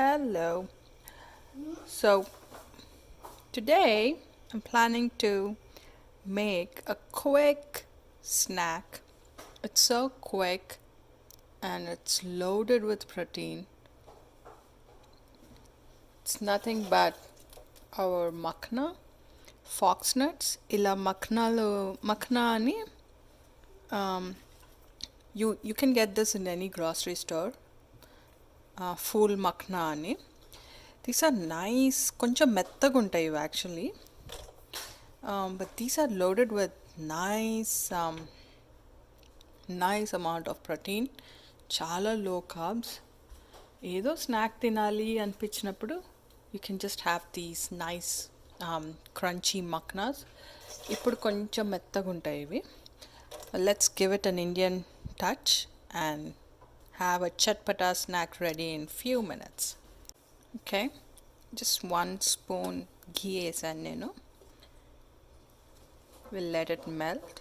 Hello. So today I'm planning to make a quick snack. It's so quick and it's loaded with protein. It's nothing but our makhna, fox nuts. Ila makhna ani um, you can get this in any grocery store. Full makhna ani. These are nice, కొంచెం మెత్తగా ఉంటాయి ఇవి actually. But these are loaded with nice amount of protein. చాలా low carbs. ఏదో snack తినాలి అనిపించినప్పుడు you can just have these nice crunchy maknas. ఇప్పుడు కొంచెం మెత్తగా ఉంటాయి ఇవి. Let's give it an Indian touch and have a chatpata snack ready in few minutes. Okay, just 1 spoon ghee వేసాను నేను. We'll let it melt.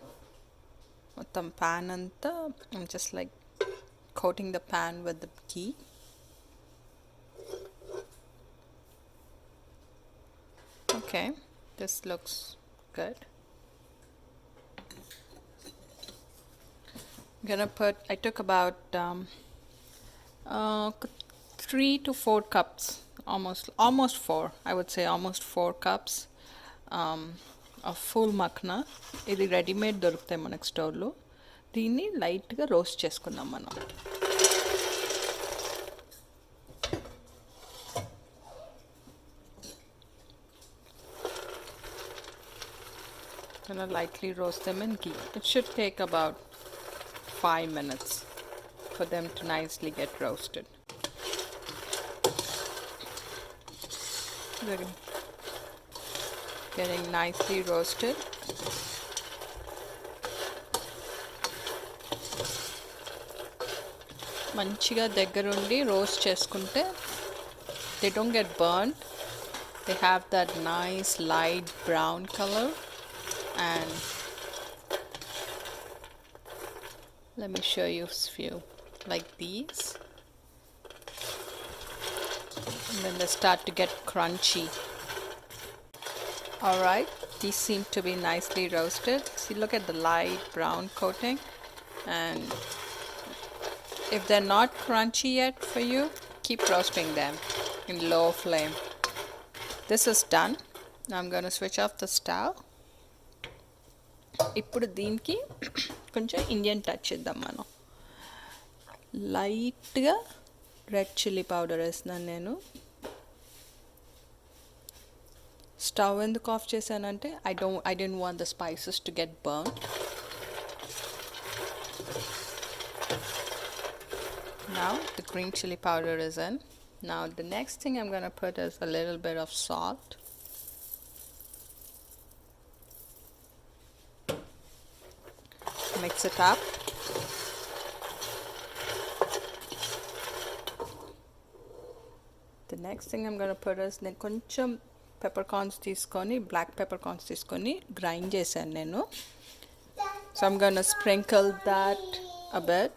మొత్తం pan అంతా I'm just like coating the pan with the ghee. Okay, this looks good. I took about 3 to 4 cups, almost 4, I would say almost 4 cups of full makhna. ఇది readymade దొరుకుతాయి మనకు స్టోర్లో. దీన్ని లైట్గా roast చేసుకుందాం మనం. Gonna lightly roast them in ghee. It should take about 5 minutes for them to nicely get roasted. They're getting nicely roasted. మంచిగా దగ్గరుండి రోస్ట్ చేసుకుంటే they don't get burnt. They have that nice light brown color. And let me show you a few like these, and then they start to get crunchy. All right, these seem to be nicely roasted. See, look at the light brown coating, and if they're not crunchy yet for you, keep roasting them in low flame. This is done. Now I'm going to switch off the stove. ఇప్పుడు దీనికి కొంచెం Indian touch ఇద్దాం మనం. లైట్గా red chilli powder వేస్తున్నాను నేను. Stove ఎందుకు of చేశానంటే I didn't want the spices to get burnt. Now the green chili powder is in. Now the next thing I'm going to put is a little bit of salt. Mix it up. The next thing I'm going to put is నేను కొంచెం peppercorns తీసుకొని black peppercorns తీసుకొని grind చేశాను నేను. So I'm going to sprinkle that a bit.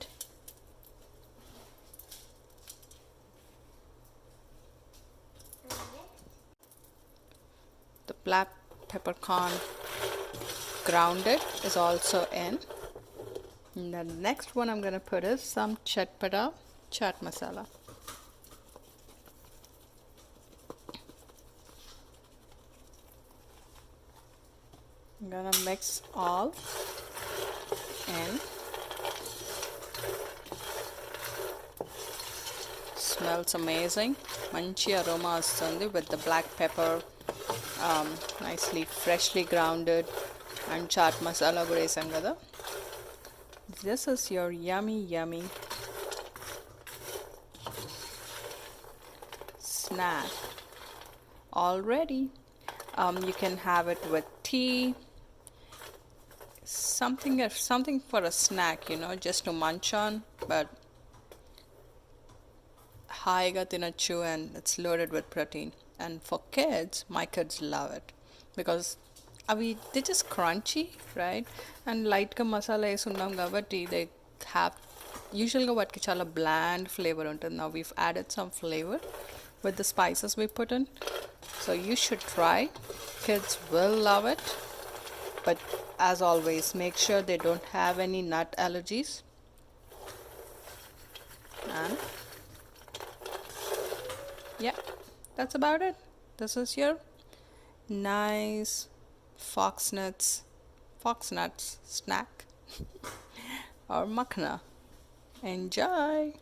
The black peppercorn grounded is also in. And the next one I'm going to put is some chaat masala. I'm going to mix all in. Smells amazing. Manchi aroma vasundi with the black pepper, nicely freshly grounded, and chaat masala kuda esam kada. This is your yummy snack already. You can have it with tea, something for a snack, just to munch on, but హాయిగా తినచ్చు, and it's loaded with protein. And for kids, my kids love it because they just crunchy, right? And లైట్గా మసాలా వేసి ఉన్నాం కాబట్టి they have యూజువల్గా వాటికి చాలా bland flavor ఉంటుంది. Now we've added some flavor, with the spices we put in. So you should try. Kids will love it. But as always, make sure they don't have any nut allergies. And yeah, that's about it. This is your nice fox nuts snack or makhana. Enjoy!